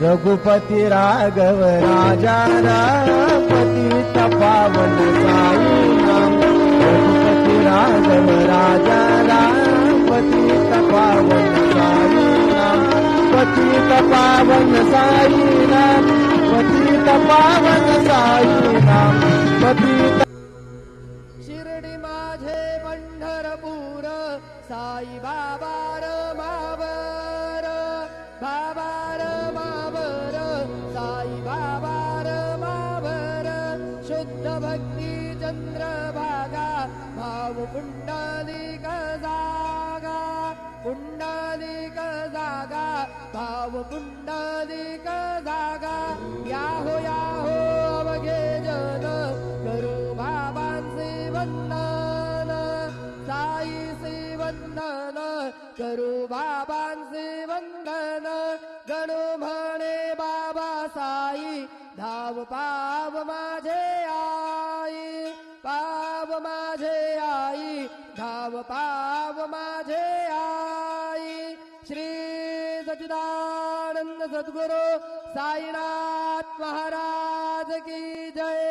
रघुपती राघव राजा पतित पावन साई नाम रघुपती राघव राजा पतित पावन साई नाम पतित पावन साई नाम पतित पावन साई नाम पतित शिर्डी माझे पंढरपूर साई बाबा रमावर बाबा रमावर साई बाबा रमावर शुद्ध भक्ती चंद्रभागा भाव पुंडलिक जागा पुंडलिक जागा भाव पुंडलिक जागा याहो याहो अवघे जन करू बाबांचे वंदन साईचे वंदन करू बाबांचे वंदन गणू म्हणे बाबा साई धाव पाव माझे आई पाव माझे आई धाव पाव माझे आई श्री सच्चिदानंद सद्गुरु साईनाथ महाराज की जय।